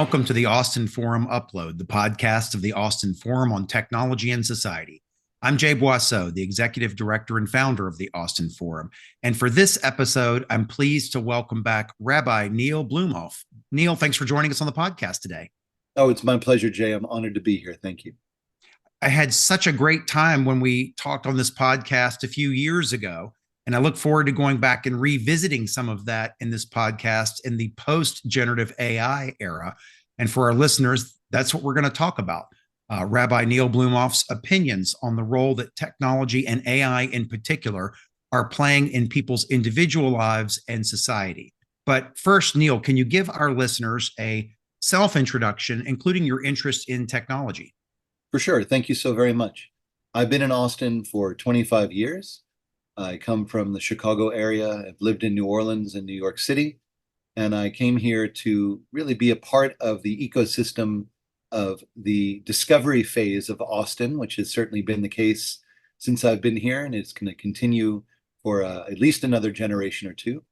Welcome to the Austin Forum Upload, the podcast of the Austin Forum on Technology and Society. I'm Jay Boisseau, the Executive Director and founder of the Austin Forum. And for this episode, I'm pleased to welcome back Rabbi Neil Blumoff. Neil, thanks for joining us on the podcast today. Oh, it's my pleasure, Jay. I'm honored to be here. Thank you. I had such a great time when we talked on this podcast a few years ago. And I look forward to going back and revisiting some of that in this podcast in the post-generative AI era. And for our listeners, that's what we're going to talk about. Rabbi Neil Blumoff's opinions on the role that technology and AI in particular are playing in people's individual lives and society. But first, Neil, can you give our listeners a self-introduction, including your interest in technology? For sure. Thank you so very much. I've been in Austin for 25 years. I come from the Chicago area. I've lived in New Orleans and New York City, and I came here to really be a part of the ecosystem of the discovery phase of Austin, which has certainly been the case since I've been here, and it's going to continue for at least another generation or two.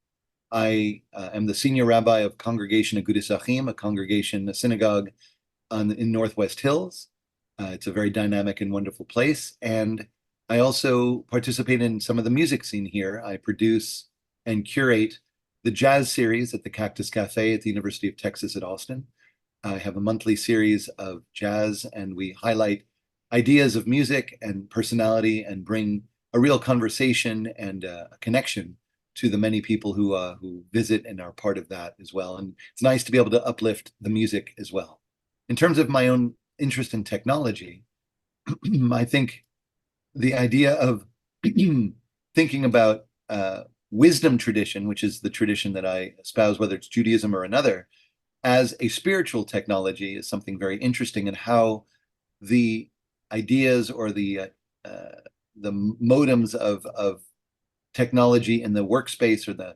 I am the senior rabbi of Congregation Agudas Achim, a synagogue in Northwest Hills. It's a very dynamic and wonderful place, and I also participate in some of the music scene here. I produce and curate the jazz series at the Cactus Cafe at the University of Texas at Austin. I have a monthly series of jazz, and we highlight ideas of music and personality and bring a real conversation and a connection to the many people who visit and are part of that as well. And it's nice to be able to uplift the music as well. In terms of my own interest in technology, I think the idea of thinking about wisdom tradition, which is the tradition that I espouse, whether it's Judaism or another, as a spiritual technology is something very interesting, and how the ideas or the modems of technology in the workspace or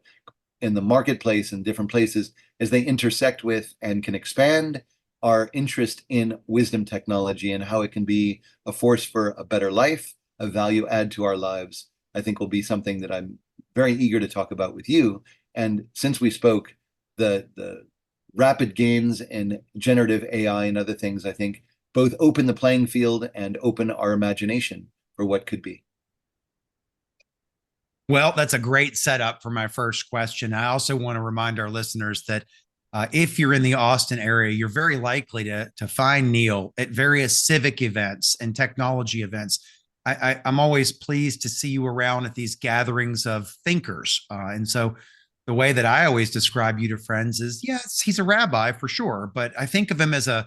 in the marketplace and different places, as they intersect with and can expand our interest in wisdom technology and how it can be a force for a better life, a value add to our lives, I think will be something that I'm very eager to talk about with you. And since we spoke, the rapid gains in generative AI and other things, I think both open the playing field and open our imagination for what could be. Well, that's a great setup for my first question. I also want to remind our listeners that if you're in the Austin area, you're very likely to find Neil at various civic events and technology events. I'm always pleased to see you around at these gatherings of thinkers. And so the way that I always describe you to friends is, yes, he's a rabbi for sure, but I think of him as a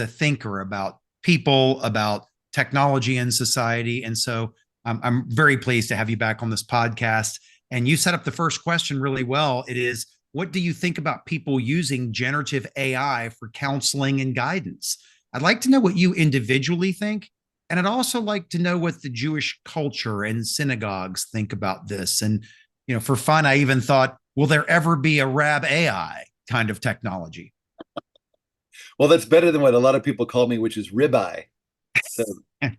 thinker about people, about technology and society. And so I'm very pleased to have you back on this podcast. And you set up the first question really well. It is, what do you think about people using generative AI for counseling and guidance? I'd like to know what you individually think. And I'd also like to know what the Jewish culture and synagogues think about this. And, for fun, I even thought, will there ever be a Rab AI kind of technology? Well, that's better than what a lot of people call me, which is ribeye. So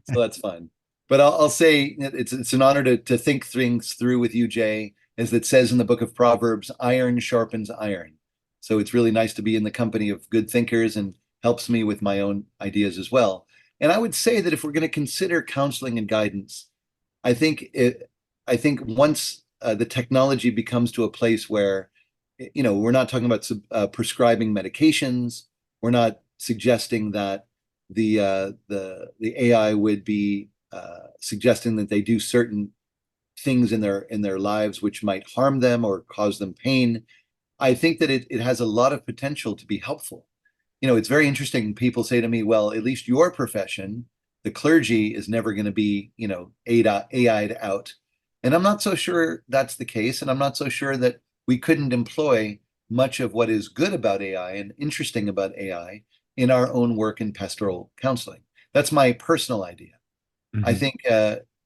that's fine. But I'll say it's an honor to think things through with you, Jay. As it says in the book of Proverbs, iron sharpens iron. So it's really nice to be in the company of good thinkers and helps me with my own ideas as well. And I would say that if we're going to consider counseling and guidance, I think once the technology becomes to a place where, we're not talking about prescribing medications, we're not suggesting that the AI would be suggesting that they do certain things in their lives which might harm them or cause them pain. I think that it has a lot of potential to be helpful. It's very interesting. People say to me, well, at least your profession, the clergy, is never going to be, AI'd out. And I'm not so sure that's the case. And I'm not so sure that we couldn't employ much of what is good about AI and interesting about AI in our own work in pastoral counseling. That's my personal idea. Mm-hmm. I think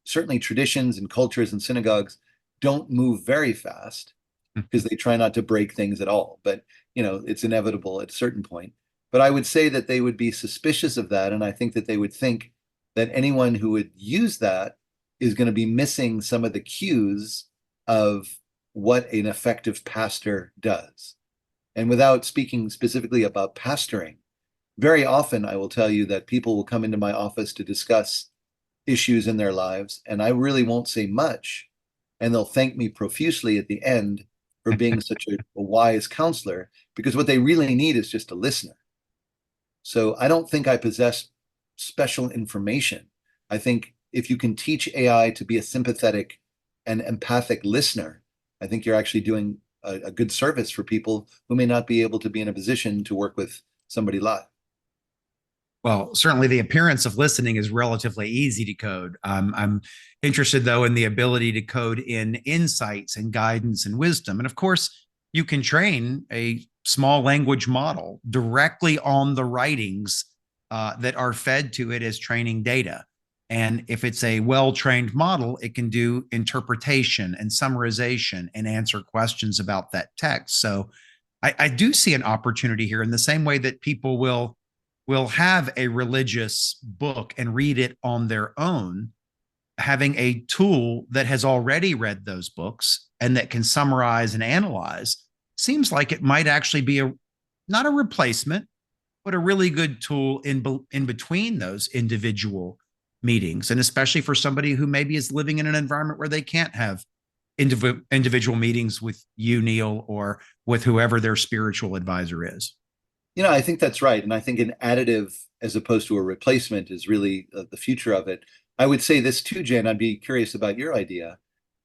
certainly traditions and cultures and synagogues don't move very fast because they try not to break things at all. But, it's inevitable at a certain point. But I would say that they would be suspicious of that. And I think that they would think that anyone who would use that is going to be missing some of the cues of what an effective pastor does. And without speaking specifically about pastoring, very often I will tell you that people will come into my office to discuss issues in their lives, and I really won't say much, and they'll thank me profusely at the end for being such a wise counselor, because what they really need is just a listener. So I don't think I possess special information. I think if you can teach AI to be a sympathetic and empathic listener, I think you're actually doing a good service for people who may not be able to be in a position to work with somebody live. Well, certainly the appearance of listening is relatively easy to code. I'm interested, though, in the ability to code in insights and guidance and wisdom. And of course, you can train a small language model directly on the writings that are fed to it as training data. And if it's a well trained model, it can do interpretation and summarization and answer questions about that text. So I do see an opportunity here in the same way that people will have a religious book and read it on their own. Having a tool that has already read those books and that can summarize and analyze seems like it might actually be a not a replacement, but a really good tool in between those individual meetings, and especially for somebody who maybe is living in an environment where they can't have individual meetings with you, Neil, or with whoever their spiritual advisor is. I think that's right. And I think an additive as opposed to a replacement is really the future of it. I would say this too, Jen, I'd be curious about your idea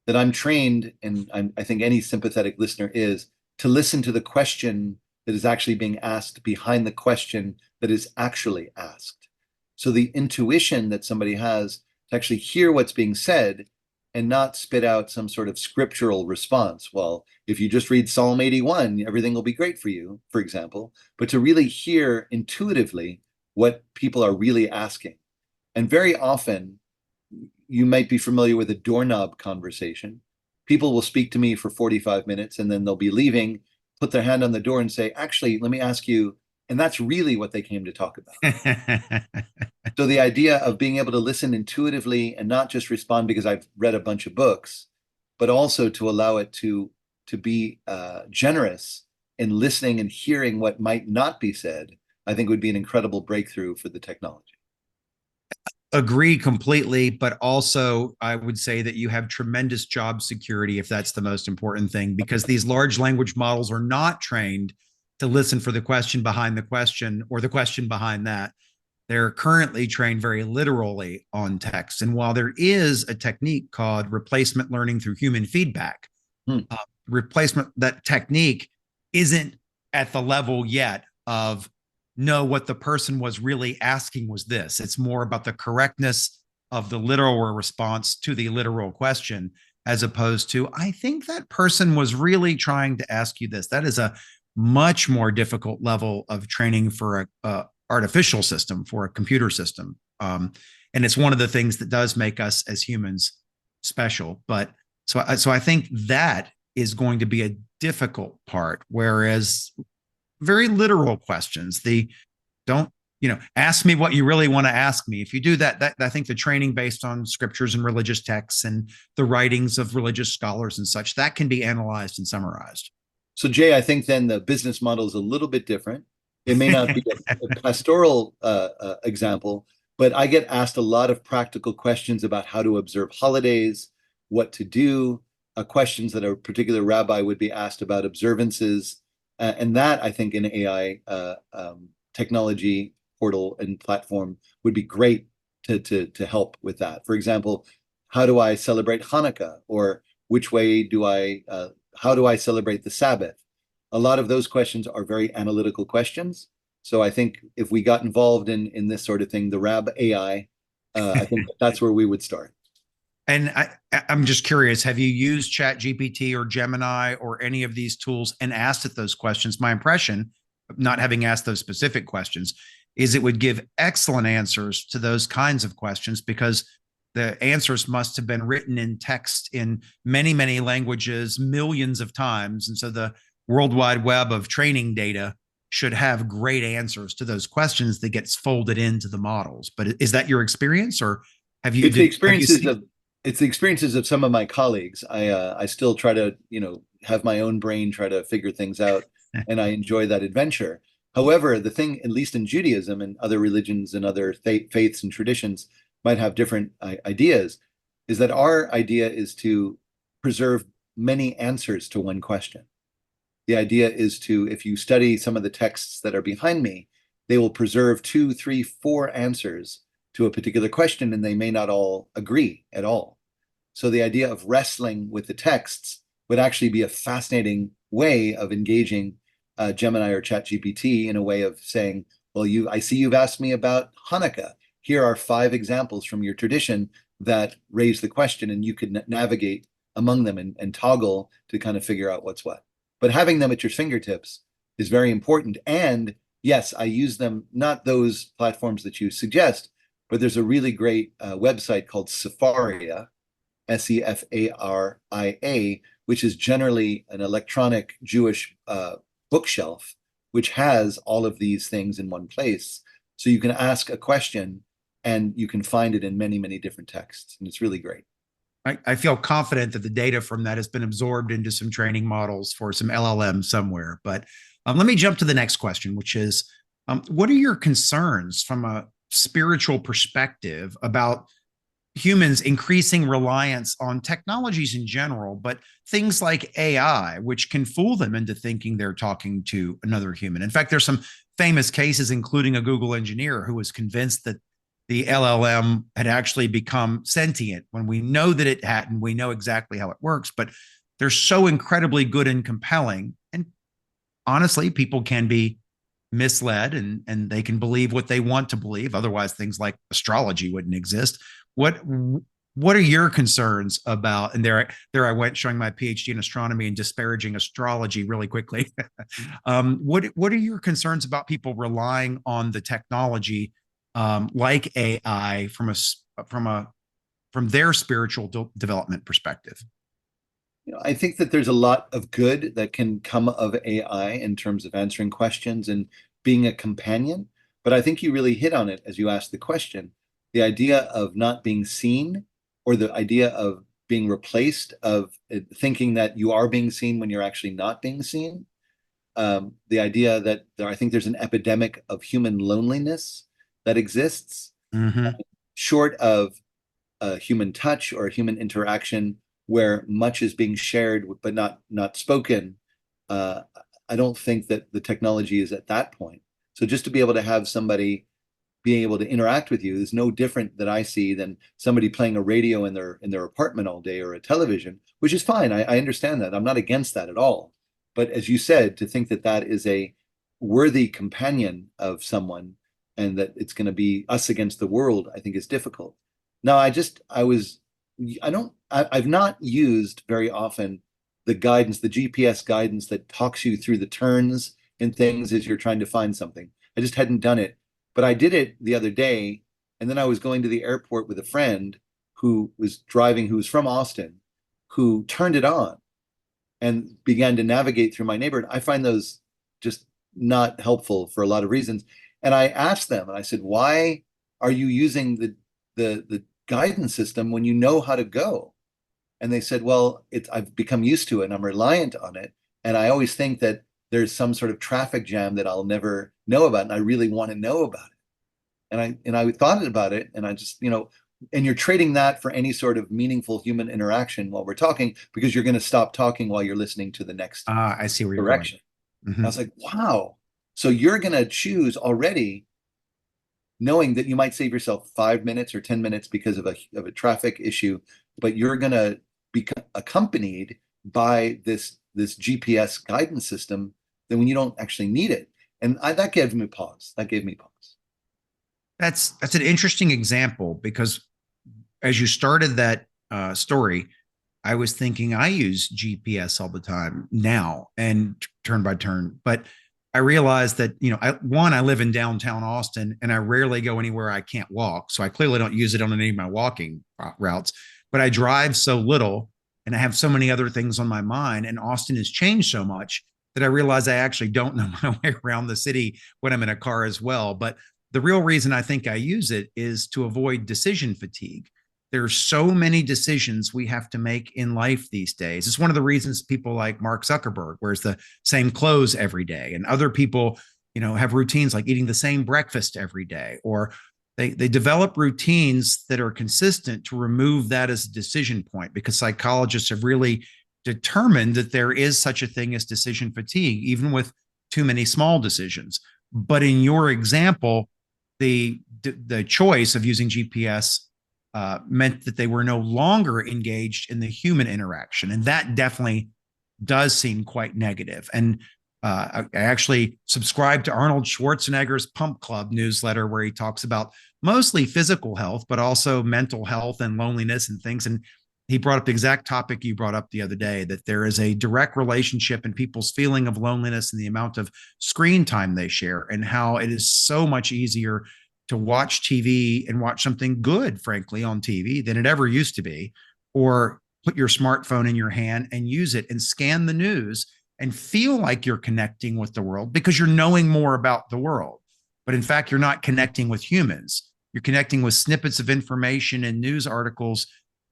that I'm trained, and I think any sympathetic listener is, to listen to the question that is actually being asked behind the question that is actually asked. So the intuition that somebody has to actually hear what's being said and not spit out some sort of scriptural response. Well, if you just read Psalm 81, everything will be great for you, for example, but to really hear intuitively what people are really asking. And very often, you might be familiar with a doorknob conversation. People will speak to me for 45 minutes and then they'll be leaving, put their hand on the door and say, actually, let me ask you, and that's really what they came to talk about. So the idea of being able to listen intuitively and not just respond because I've read a bunch of books, but also to allow it to be generous in listening and hearing what might not be said, I think would be an incredible breakthrough for the technology. Agree completely, but also I would say that you have tremendous job security if that's the most important thing, because these large language models are not trained to listen for the question behind the question or the question behind that. They're currently trained very literally on text. And while there is a technique called replacement learning through human feedback, Hmm. that technique isn't at the level yet of no, what the person was really asking was this. It's more about the correctness of the literal response to the literal question, as opposed to, I think that person was really trying to ask you this. That is a much more difficult level of training for a artificial system, for a computer system. And it's one of the things that does make us as humans special. But so I think that is going to be a difficult part, whereas very literal questions. The don't, ask me what you really want to ask me. If you do that, I think the training based on scriptures and religious texts and the writings of religious scholars and such, that can be analyzed and summarized. So Jay, I think then the business model is a little bit different. It may not be a pastoral example, but I get asked a lot of practical questions about how to observe holidays, what to do, questions that a particular rabbi would be asked about observances. And that, I think, in AI technology portal and platform would be great to help with that. For example, how do I celebrate Hanukkah? Or which way how do I celebrate the Sabbath? A lot of those questions are very analytical questions. So I think if we got involved in this sort of thing, the Rab AI, I think that's where we would start. And I'm just curious, have you used Chat GPT or Gemini or any of these tools and asked it those questions? My impression, not having asked those specific questions, is it would give excellent answers to those kinds of questions, because the answers must have been written in text in many, many languages, millions of times. And so the World Wide Web of training data should have great answers to those questions that gets folded into the models. But is that your experience, or have you? It's the experiences of some of my colleagues. I still try to have my own brain, try to figure things out, and I enjoy that adventure. However, the thing, at least in Judaism and other religions and other faiths and traditions might have different ideas, is that our idea is to preserve many answers to one question. The idea is to, if you study some of the texts that are behind me, they will preserve 2, 3, 4 answers to a particular question, and they may not all agree at all. So the idea of wrestling with the texts would actually be a fascinating way of engaging Gemini or ChatGPT in a way of saying, well, I see you've asked me about Hanukkah. Here are 5 examples from your tradition that raise the question, and you could navigate among them and toggle to kind of figure out what's what. But having them at your fingertips is very important. And yes, I use them, not those platforms that you suggest, but there's a really great website called Sefaria, Sefaria, which is generally an electronic Jewish bookshelf, which has all of these things in one place. So you can ask a question and you can find it in many, many different texts. And it's really great. I feel confident that the data from that has been absorbed into some training models for some LLM somewhere. But let me jump to the next question, which is, what are your concerns from a spiritual perspective about humans increasing reliance on technologies in general, but things like AI, which can fool them into thinking they're talking to another human? In fact, there's some famous cases, including a Google engineer who was convinced that the LLM had actually become sentient when we know that it hadn't. We know exactly how it works, but they're so incredibly good and compelling. And honestly, people can be misled and they can believe what they want to believe. Otherwise, things like astrology wouldn't exist. What are your concerns about? And there I went showing my PhD in astronomy and disparaging astrology really quickly. What are your concerns about people relying on the technology like AI from their spiritual development perspective? I think that there's a lot of good that can come of AI in terms of answering questions and being a companion. But I think you really hit on it as you asked the question. The idea of not being seen, or the idea of being replaced, of thinking that you are being seen when you're actually not being seen. The idea that I think there's an epidemic of human loneliness that exists, Mm-hmm. short of human touch or human interaction where much is being shared but not spoken. I don't think that the technology is at that point. So just to be able to have somebody being able to interact with you is no different that I see than somebody playing a radio in their apartment all day, or a television, which is fine. I understand that. I'm not against that at all. But as you said, to think that that is a worthy companion of someone and that it's going to be us against the world, I think is difficult. Now, I've not used very often the guidance, the GPS guidance that talks you through the turns and things as you're trying to find something. I just hadn't done it, but I did it the other day. And then I was going to the airport with a friend who was driving, who was from Austin, who turned it on and began to navigate through my neighborhood. I find those just not helpful for a lot of reasons. And I asked them, and I said, why are you using the guidance system when you know how to go? And they said, well, I've become used to it and I'm reliant on it. And I always think that there's some sort of traffic jam that I'll never know about. And I really want to know about it. And I thought about it, and I just, and you're trading that for any sort of meaningful human interaction while we're talking, because you're going to stop talking while you're listening to the next I see where you're direction. going. I was like, wow. So you're going to choose already, knowing that you might save yourself 5 minutes or 10 minutes because of a traffic issue, but you're going to be accompanied by this GPS guidance system then when you don't actually need it. And that gave me pause. That gave me pause. That's an interesting example, because as you started that story, I was thinking I use GPS all the time now and turn by turn, but I realized that, I live in downtown Austin and I rarely go anywhere I can't walk. So I clearly don't use it on any of my walking routes, but I drive so little and I have so many other things on my mind, and Austin has changed so much that I realize I actually don't know my way around the city when I'm in a car as well. But the real reason I think I use it is to avoid decision fatigue. There's so many decisions we have to make in life these days. It's one of the reasons people like Mark Zuckerberg wears the same clothes every day, and other people, have routines like eating the same breakfast every day, or they develop routines that are consistent to remove that as a decision point, because psychologists have really determined that there is such a thing as decision fatigue, even with too many small decisions. But in your example, the choice of using GPS meant that they were no longer engaged in the human interaction, and that definitely does seem quite negative. And I actually subscribe to Arnold Schwarzenegger's Pump Club newsletter, where he talks about mostly physical health, but also mental health and loneliness and things. And he brought up the exact topic you brought up the other day, that there is a direct relationship in people's feeling of loneliness and the amount of screen time they share, and how it is so much easier to watch TV and watch something good, frankly, on TV than it ever used to be, or put your smartphone in your hand and use it and scan the news and feel like you're connecting with the world because you're knowing more about the world. But in fact, you're not connecting with humans. You're connecting with snippets of information and news articles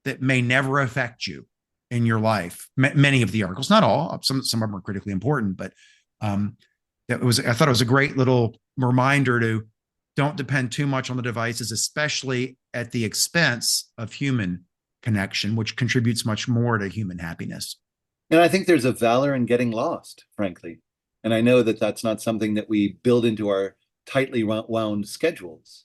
that may never affect you in your life. Many of the articles, not all, some of them are critically important, but I thought it was a great little reminder to don't depend too much on the devices, especially at the expense of human connection, which contributes much more to human happiness. And I think there's a valor in getting lost, frankly. And I know that that's not something that we build into our tightly wound schedules.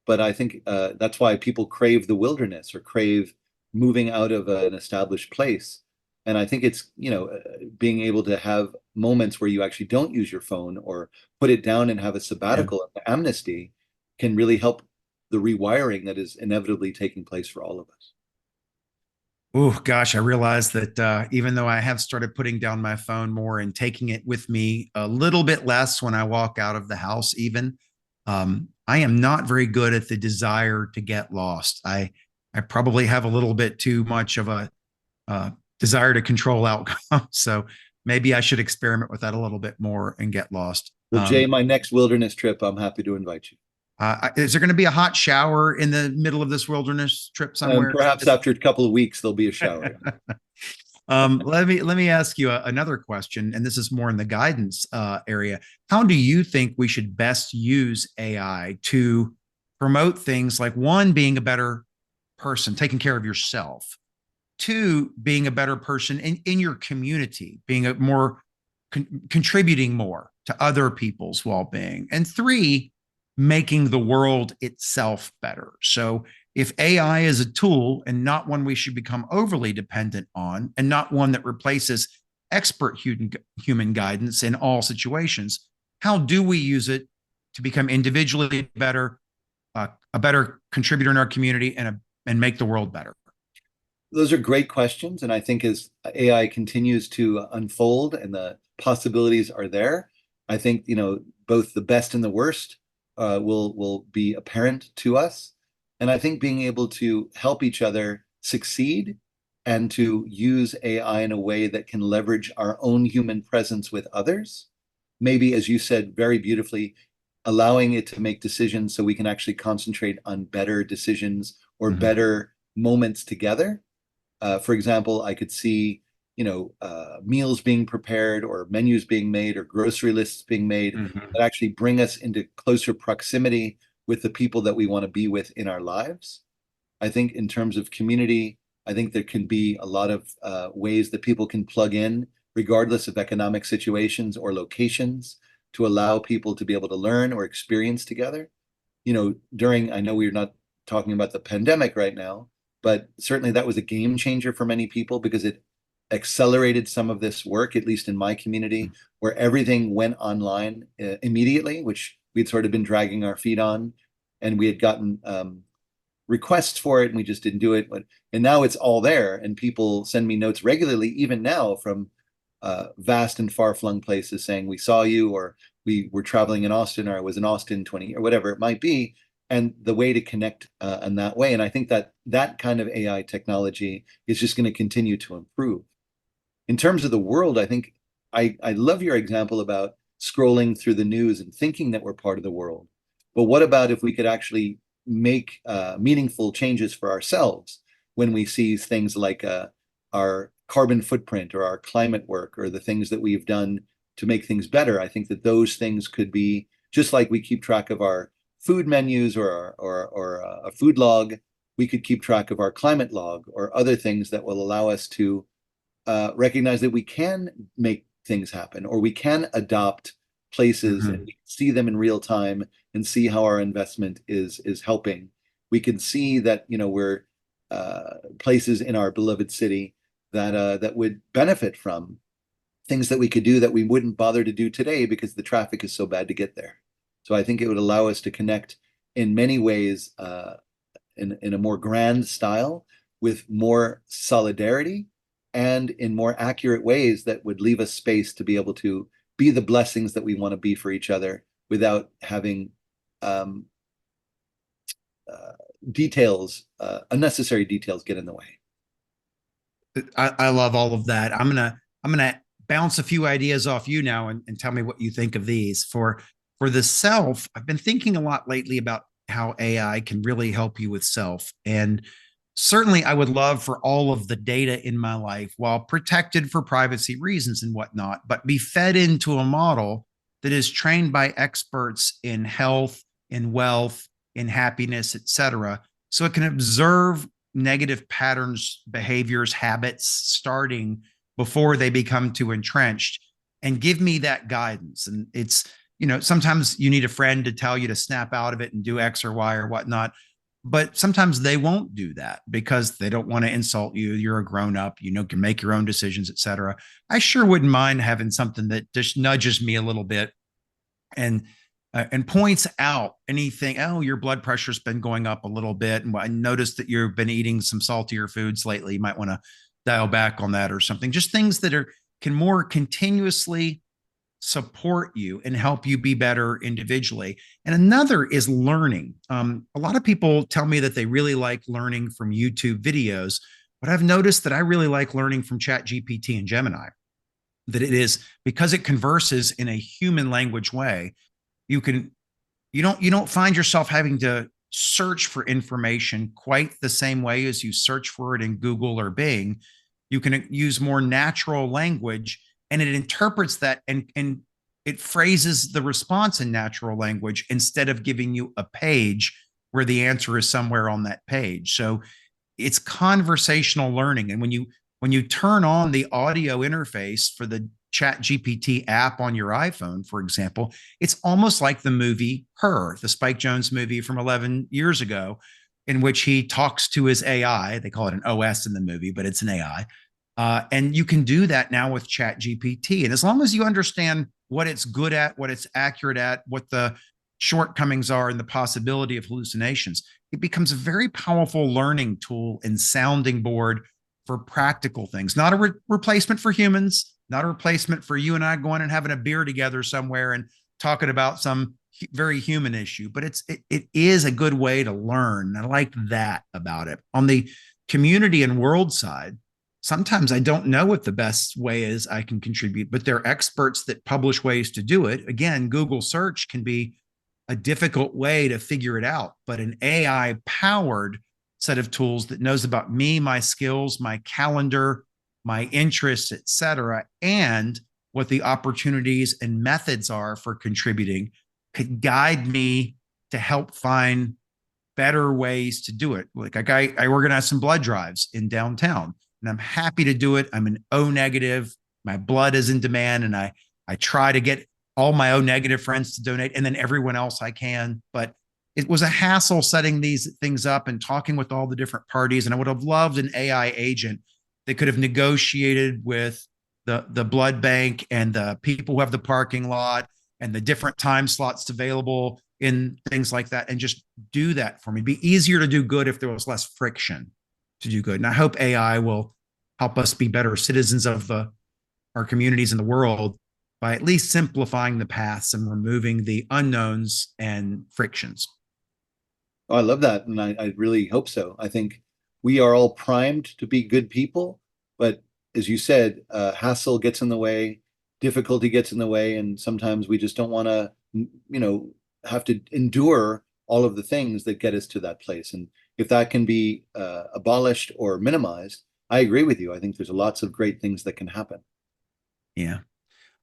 But I think that's why people crave the wilderness or crave moving out of an established place. And I think it's, being able to have moments where you actually don't use your phone or put it down and have a sabbatical, amnesty, can really help the rewiring that is inevitably taking place for all of us. Oh gosh, I realized that even though I have started putting down my phone more and taking it with me a little bit less when I walk out of the house, even, I am not very good at the desire to get lost. I probably have a little bit too much of a desire to control outcome. So maybe I should experiment with that a little bit more and get lost. Well, Jay, my next wilderness trip, I'm happy to invite you. Is there going to be a hot shower in the middle of this wilderness trip And somewhere? perhaps after a couple of weeks, there'll be a shower. Let me ask you another question, and this is more in the guidance area. How do you think we should best use AI to promote things like, one, being a better person, taking care of yourself; two, being a better person in your community, being a more contributing more to other people's well-being; and three, making the world itself better? So if AI is a tool and not one we should become overly dependent on, and not one that replaces expert human guidance in all situations, how do we use it to become individually better, a better contributor in our community, and make the world better? Those are great questions. And I think as AI continues to unfold and the possibilities are there, I think, both the best and the worst will be apparent to us. And I think being able to help each other succeed and to use AI in a way that can leverage our own human presence with others, maybe, as you said very beautifully, allowing it to make decisions so we can actually concentrate on better decisions or better moments together. For example, I could see, meals being prepared or menus being made or grocery lists being made that actually bring us into closer proximity with the people that we want to be with in our lives. I think in terms of community, I think there can be a lot of ways that people can plug in, regardless of economic situations or locations, to allow people to be able to learn or experience together. I know we're not talking about the pandemic right now, but certainly that was a game changer for many people because it accelerated some of this work, at least in my community, where everything went online immediately, which we'd sort of been dragging our feet on, and we had gotten requests for it and we just didn't do it. And now it's all there, and people send me notes regularly, even now, from vast and far-flung places saying, we saw you, or we were traveling in Austin, or I was in Austin 20, or whatever it might be. And the way to connect in that way. And I think that kind of AI technology is just going to continue to improve. In terms of the world, I think I love your example about scrolling through the news and thinking that we're part of the world. But what about if we could actually make meaningful changes for ourselves when we see things like our carbon footprint or our climate work or the things that we've done to make things better. I think that those things could be just like we keep track of our food menus or a food log. We could keep track of our climate log or other things that will allow us to recognize that we can make things happen, or we can adopt places and Mhm. we see them in real time and see how our investment is helping. We can see that, you know, we're places in our beloved city that that would benefit from things that we could do that we wouldn't bother to do today because the traffic is so bad to get there. So I think it would allow us to connect in many ways, in a more grand style, with more solidarity and in more accurate ways that would leave us space to be able to be the blessings that we want to be for each other without having um, uh, unnecessary details get in the way. I love all of that. I'm gonna bounce a few ideas off you now and tell me what you think of these. For the self, I've been thinking a lot lately about how AI can really help you with self. And certainly I would love for all of the data in my life, while protected for privacy reasons and whatnot, but be fed into a model that is trained by experts in health, in wealth, in happiness, etc. So it can observe negative patterns, behaviors, habits starting before they become too entrenched and give me that guidance. And it's, sometimes you need a friend to tell you to snap out of it and do X or Y or whatnot. But sometimes they won't do that because they don't want to insult you. You're a grown up, can make your own decisions, etc. I sure wouldn't mind having something that just nudges me a little bit and points out anything. Oh, your blood pressure's been going up a little bit, and I noticed that you've been eating some saltier foods lately. You might want to dial back on that or something. Just things that can more continuously support you and help you be better individually. And another is learning. A lot of people tell me that they really like learning from YouTube videos, but I've noticed that I really like learning from Chat GPT and Gemini. That it is because it converses in a human language way. You can you don't find yourself having to search for information quite the same way as you search for it in Google or Bing. You can use more natural language and it interprets that and it phrases the response in natural language instead of giving you a page where the answer is somewhere on that page. So it's conversational learning. And when you turn on the audio interface for the Chat GPT app on your iPhone, for example, it's almost like the movie Her, the Spike Jonze movie from 11 years ago, in which he talks to his AI. They call it an OS in the movie, but it's an AI. And you can do that now with Chat GPT. And as long as you understand what it's good at, what it's accurate at, what the shortcomings are, and the possibility of hallucinations, it becomes a very powerful learning tool and sounding board for practical things, not a replacement for humans, not a replacement for you and I going and having a beer together somewhere and talking about some very human issue, but it is a good way to learn. I like that about it. On the community and world side, sometimes I don't know what the best way is I can contribute, but there are experts that publish ways to do it. Again, Google search can be a difficult way to figure it out, but an AI powered set of tools that knows about me, my skills, my calendar, my interests, etc., and what the opportunities and methods are for contributing could guide me to help find better ways to do it. Like I organized some blood drives in downtown and I'm happy to do it. I'm an O negative. My blood is in demand and I try to get all my O negative friends to donate and then everyone else I can. But it was a hassle setting these things up and talking with all the different parties. And I would have loved an AI agent that could have negotiated with the blood bank and the people who have the parking lot and the different time slots available in things like that and just do that for me. It'd be easier to do good if there was less friction to do good. And I hope AI will help us be better citizens of our communities in the world by at least simplifying the paths and removing the unknowns and frictions. Oh, I love that. And I really hope so. I think we are all primed to be good people, but as you said, hassle gets in the way, difficulty gets in the way, and sometimes we just don't want to, have to endure all of the things that get us to that place. And if that can be abolished or minimized, I agree with you. I think there's lots of great things that can happen. Yeah.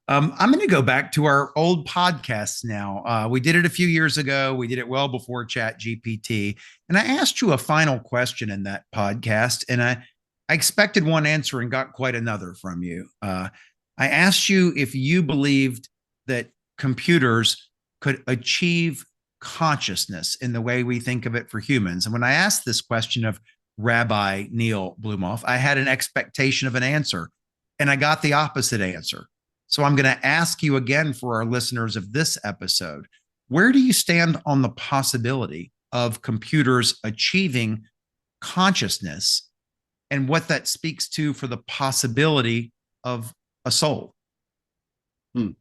I'm going to go back to our old podcasts now. We did it a few years ago. We did it well before Chat GPT. And I asked you a final question in that podcast, and I expected one answer and got quite another from you. I asked you if you believed that computers could achieve consciousness in the way we think of it for humans. And when I asked this question of Rabbi Neil Blumoff, I had an expectation of an answer, and I got the opposite answer. So I'm going to ask you again for our listeners of this episode, where do you stand on the possibility of computers achieving consciousness and what that speaks to for the possibility of a soul? Hmm.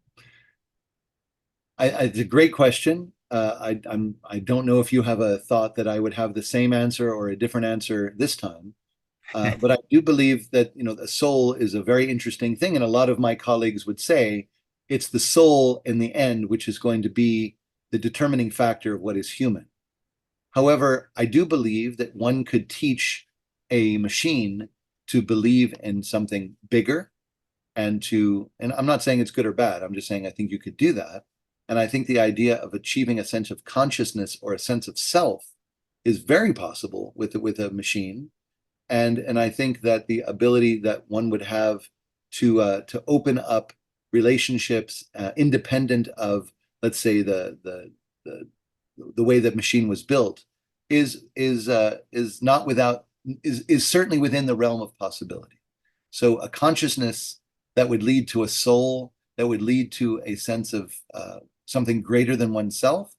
It's a great question. I don't know if you have a thought that I would have the same answer or a different answer this time. But I do believe that, the soul is a very interesting thing. And a lot of my colleagues would say it's the soul in the end, which is going to be the determining factor of what is human. However, I do believe that one could teach a machine to believe in something bigger and I'm not saying it's good or bad. I'm just saying I think you could do that. And I think the idea of achieving a sense of consciousness or a sense of self is very possible with a machine. And I think that the ability that one would have to open up relationships independent of, let's say, the way that machine was built is not without is certainly within the realm of possibility. So a consciousness that would lead to a soul, that would lead to a sense of something greater than oneself.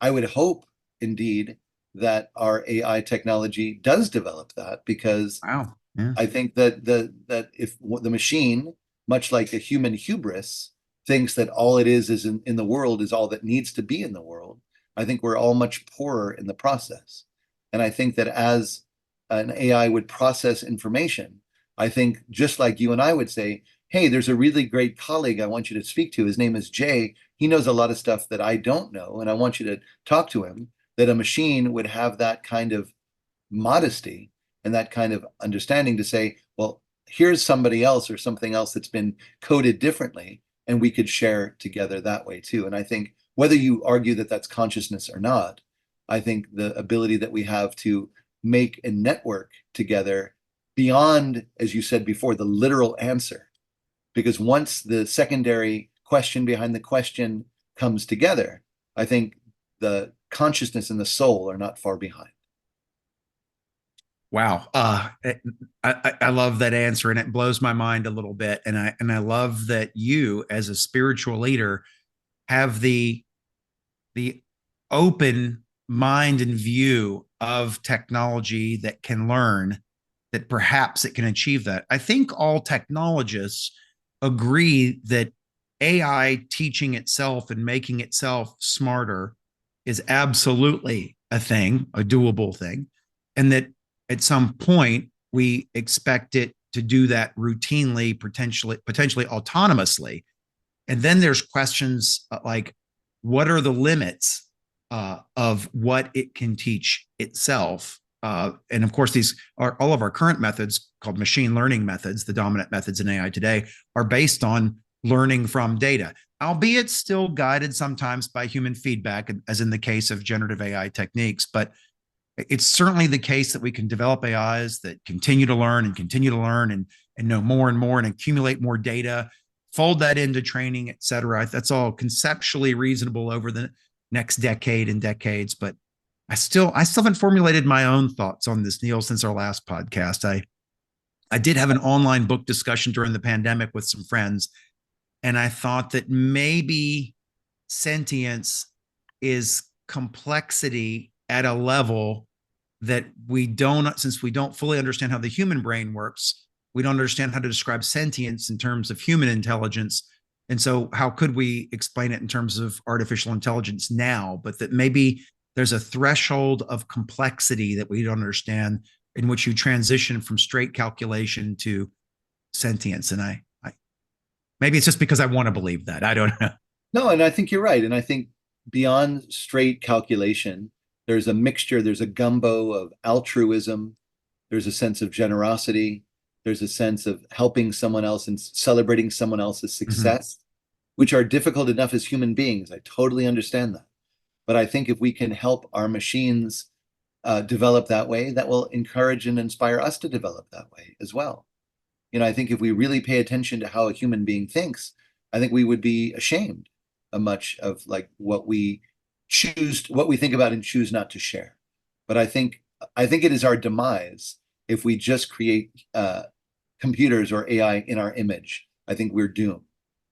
I would hope indeed that our AI technology does develop that, because Wow. Yeah. I think that if the machine, much like a human hubris, thinks that all it is in the world is all that needs to be in the world, I think we're all much poorer in the process. And I think that as an AI would process information, I think just like you and I would say, hey, there's a really great colleague I want you to speak to. His name is Jay. He knows a lot of stuff that I don't know, and I want you to talk to him. That a machine would have that kind of modesty and that kind of understanding to say, well, here's somebody else or something else that's been coded differently, and we could share together that way too. And I think whether you argue that that's consciousness or not, I think the ability that we have to make a network together beyond, as you said before, the literal answer. Because once the secondary question behind the question comes together, I think the consciousness and the soul are not far behind. Wow. I love that answer, and it blows my mind a little bit. And I love that you, as a spiritual leader, have the open mind and view of technology that can learn, that perhaps it can achieve that. I think all technologists agree that AI teaching itself and making itself smarter is absolutely a thing, a doable thing, and that at some point we expect it to do that routinely, potentially autonomously. And then there's questions like, what are the limits of what it can teach itself? And of course, these are all of our current methods called machine learning methods. The dominant methods in AI today are based on learning from data, albeit still guided sometimes by human feedback, as in the case of generative AI techniques. But it's certainly the case that we can develop AIs that continue to learn and continue to learn and know more and more and accumulate more data, fold that into training, et cetera. That's all conceptually reasonable over the next decade and decades. But I still haven't formulated my own thoughts on this, Neil, since our last podcast. I did have an online book discussion during the pandemic with some friends, and I thought that maybe sentience is complexity at a level that we don't, since we don't fully understand how the human brain works, we don't understand how to describe sentience in terms of human intelligence. And so, how could we explain it in terms of artificial intelligence now? But that maybe there's a threshold of complexity that we don't understand, in which you transition from straight calculation to sentience. And I maybe it's just because I want to believe that. I don't know. No, and I think you're right. And I think beyond straight calculation, there's a mixture, there's a gumbo of altruism, there's a sense of generosity, there's a sense of helping someone else and celebrating someone else's Mhm. success. which are difficult enough as human beings. I totally understand that. But I think if we can help our machines develop that way, that will encourage and inspire us to develop that way as well. I think if we really pay attention to how a human being thinks, I think we would be ashamed of much of like what we think about and choose not to share. But I think it is our demise if we just create computers or AI in our image. I think we're doomed.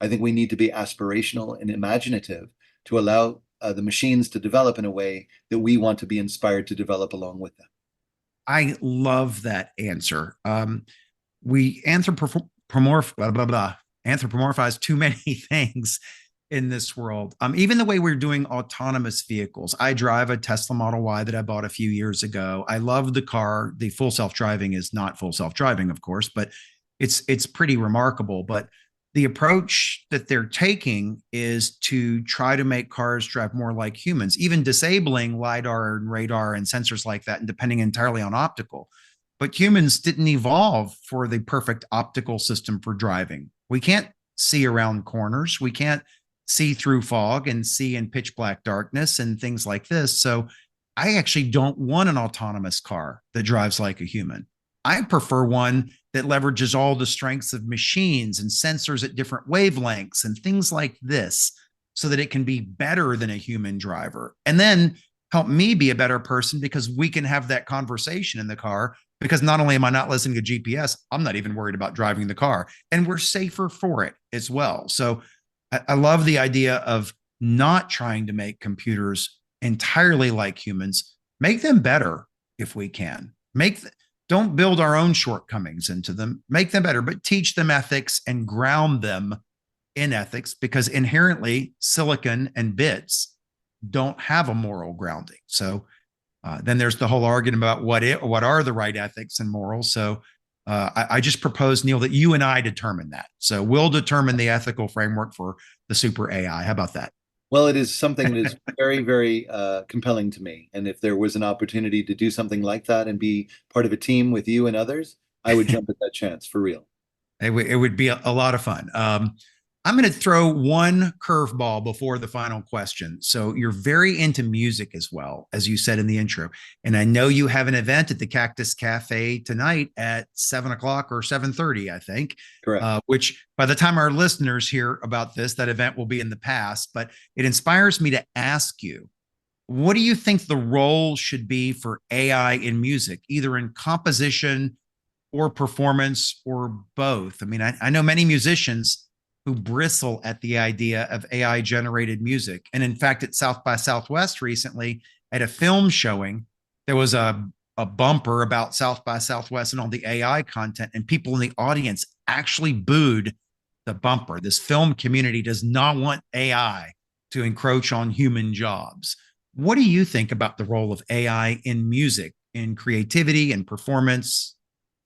I think we need to be aspirational and imaginative to allow the machines to develop in a way that we want to be inspired to develop along with them. I love that answer. We anthropomorphize too many things in this world. Even the way we're doing autonomous vehicles. I drive a Tesla Model Y that I bought a few years ago. I love the car. The full self-driving is not full self-driving, of course, but it's pretty remarkable. But the approach that they're taking is to try to make cars drive more like humans, even disabling LiDAR and radar and sensors like that and depending entirely on optical. But humans didn't evolve for the perfect optical system for driving. We can't see around corners. We can't see through fog and see in pitch black darkness and things like this. So I actually don't want an autonomous car that drives like a human. I prefer one that leverages all the strengths of machines and sensors at different wavelengths and things like this so that it can be better than a human driver. And then help me be a better person because we can have that conversation in the car because not only am I not listening to GPS, I'm not even worried about driving the car and we're safer for it as well. So I love the idea of not trying to make computers entirely like humans, make them better if we can. Don't build our own shortcomings into them, make them better, but teach them ethics and ground them in ethics because inherently silicon and bits don't have a moral grounding. So then there's the whole argument about what are the right ethics and morals. So I just propose, Neil, that you and I determine that. So we'll determine the ethical framework for the super AI. How about that? Well, it is something that is very, very compelling to me. And if there was an opportunity to do something like that and be part of a team with you and others, I would jump at that chance for real. It would be a lot of fun. I'm going to throw one curveball before the final question. So you're very into music as well, as you said in the intro. And I know you have an event at the Cactus Cafe tonight at 7 o'clock or 7:30, I think. Correct. Which by the time our listeners hear about this, that event will be in the past. But it inspires me to ask you, what do you think the role should be for AI in music, either in composition or performance or both? I mean, I know many musicians who bristle at the idea of AI generated music. And in fact, at South by Southwest recently, at a film showing, there was a bumper about South by Southwest and all the AI content, and people in the audience actually booed the bumper. This film community does not want AI to encroach on human jobs. What do you think about the role of AI in music, in creativity and performance,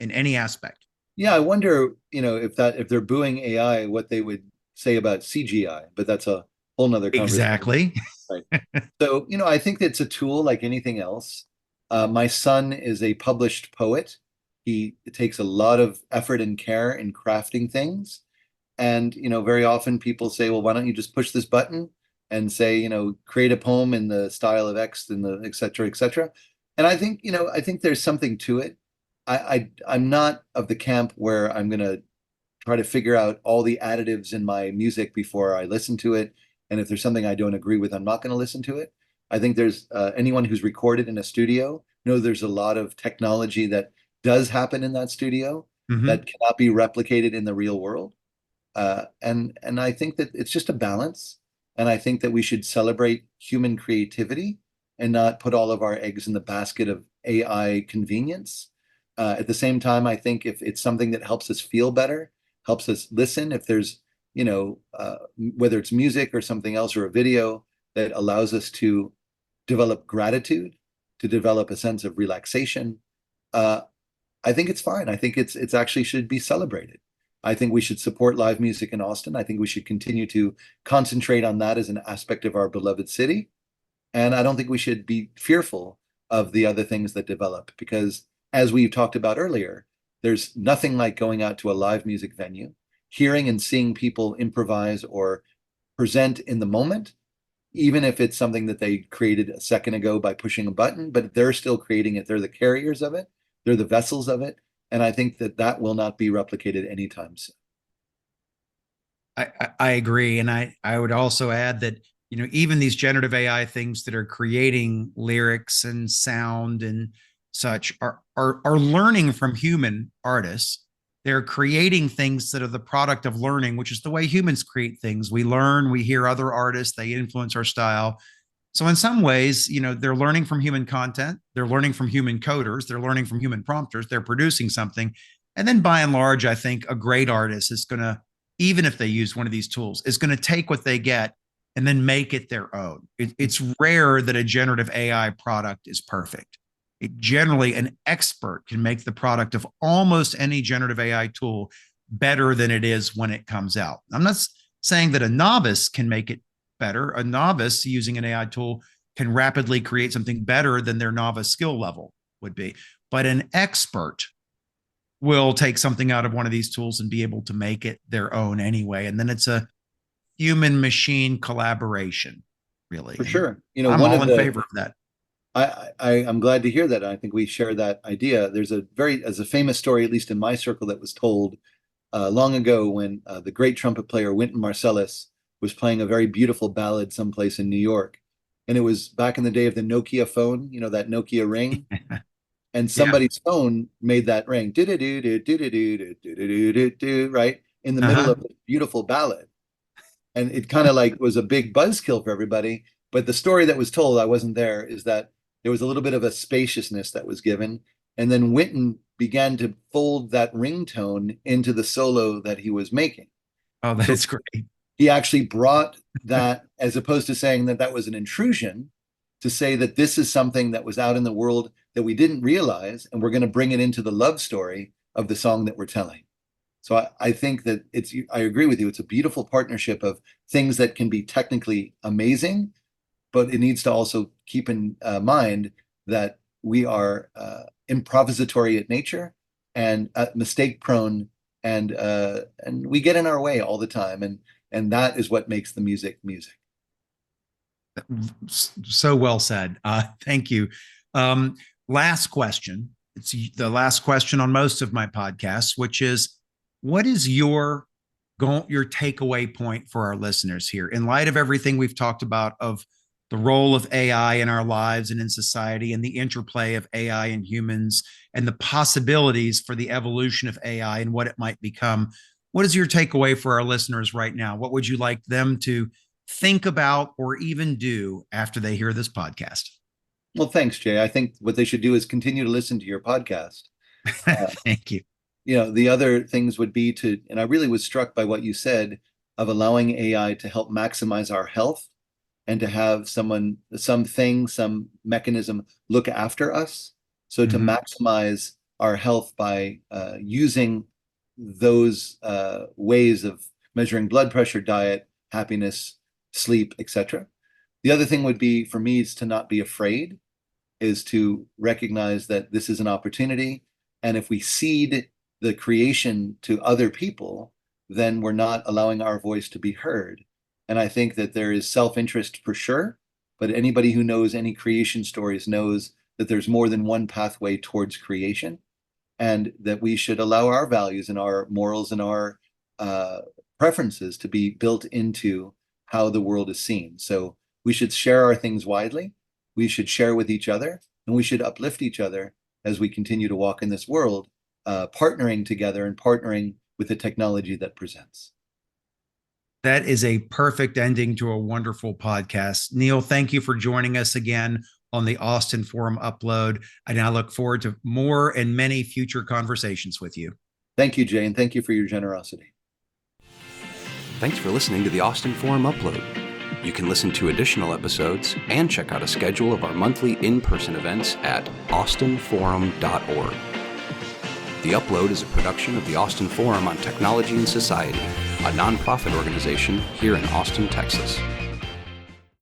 in any aspect? Yeah, I wonder, if they're booing AI, what they would say about CGI, but that's a whole nother conversation. Exactly. Right. So, I think it's a tool like anything else. My son is a published poet. He takes a lot of effort and care in crafting things. And, very often people say, well, why don't you just push this button and say, create a poem in the style of X and the et cetera, et cetera. And I think there's something to it. I'm not of the camp where I'm going to try to figure out all the additives in my music before I listen to it. And if there's something I don't agree with, I'm not going to listen to it. I think there's anyone who's recorded in a studio there's a lot of technology that does happen in that studio that cannot be replicated in the real world. And I think that it's just a balance. And I think that we should celebrate human creativity and not put all of our eggs in the basket of AI convenience. At the same time, I think if it's something that helps us feel better, helps us listen, if there's, whether it's music or something else or a video that allows us to develop gratitude, to develop a sense of relaxation, I think it's fine. I think it's actually should be celebrated. I think we should support live music in Austin. I think we should continue to concentrate on that as an aspect of our beloved city. And I don't think we should be fearful of the other things that develop because as we talked about earlier, there's nothing like going out to a live music venue, hearing and seeing people improvise or present in the moment, even if it's something that they created a second ago by pushing a button, but they're still creating it. They're the carriers of it. They're the vessels of it. And I think that that will not be replicated anytime soon. I agree. And I would also add that, even these generative AI things that are creating lyrics and sound and such are learning from human artists. They're creating things that are the product of learning, which is the way humans create things. We learn, we hear other artists, they influence our style. So in some ways, they're learning from human content, they're learning from human coders, they're learning from human prompters, they're producing something. And then by and large, I think a great artist is going to, even if they use one of these tools, is going to take what they get and then make it their own. It's rare that a generative AI product is perfect. Generally, an expert can make the product of almost any generative AI tool better than it is when it comes out. I'm not saying that a novice can make it better. A novice using an AI tool can rapidly create something better than their novice skill level would be. But an expert will take something out of one of these tools and be able to make it their own anyway. And then it's a human machine collaboration, really. For sure. I'm one all of in favor of that. I'm glad to hear that. I think we share that idea. There's a famous story, at least in my circle, that was told long ago when the great trumpet player Wynton Marsalis was playing a very beautiful ballad someplace in New York. And it was back in the day of the Nokia phone, that Nokia ring. And somebody's phone made that ring, right, in the middle of a beautiful ballad. And it kind of like was a big buzzkill for everybody. But the story that was told, I wasn't there, is that there was a little bit of a spaciousness that was given. And then Wynton began to fold that ringtone into the solo that he was making. Oh, that's great. He actually brought that, as opposed to saying that that was an intrusion, to say that this is something that was out in the world that we didn't realize, and we're going to bring it into the love story of the song that we're telling. So I think that I agree with you. It's a beautiful partnership of things that can be technically amazing, but it needs to also keep in mind that we are improvisatory at nature and mistake prone, and we get in our way all the time. And that is what makes the music music. So well said. Thank you. Last question. It's the last question on most of my podcasts, which is, what is your takeaway point for our listeners here in light of everything we've talked about of the role of AI in our lives and in society, and the interplay of AI and humans, and the possibilities for the evolution of AI and what it might become? What is your takeaway for our listeners right now? What would you like them to think about or even do after they hear this podcast? Well, thanks, Jay. I think what they should do is continue to listen to your podcast. Thank you. The other things would be and I really was struck by what you said of allowing AI to help maximize our health, and to have some mechanism look after us. So to maximize our health by using those ways of measuring blood pressure, diet, happiness, sleep, etc. The other thing would be, for me, is to not be afraid, is to recognize that this is an opportunity. And if we cede the creation to other people, then we're not allowing our voice to be heard. And I think that there is self-interest for sure, but anybody who knows any creation stories knows that there's more than one pathway towards creation, and that we should allow our values and our morals and our preferences to be built into how the world is seen. So we should share our things widely, we should share with each other, and we should uplift each other as we continue to walk in this world, partnering together and partnering with the technology that presents. That is a perfect ending to a wonderful podcast. Neil, thank you for joining us again on the Austin Forum Upload. And I look forward to more and many future conversations with you. Thank you, Jay, and thank you for your generosity. Thanks for listening to the Austin Forum Upload. You can listen to additional episodes and check out a schedule of our monthly in-person events at austinforum.org. The Upload is a production of the Austin Forum on Technology and Society, a nonprofit organization here in Austin, Texas.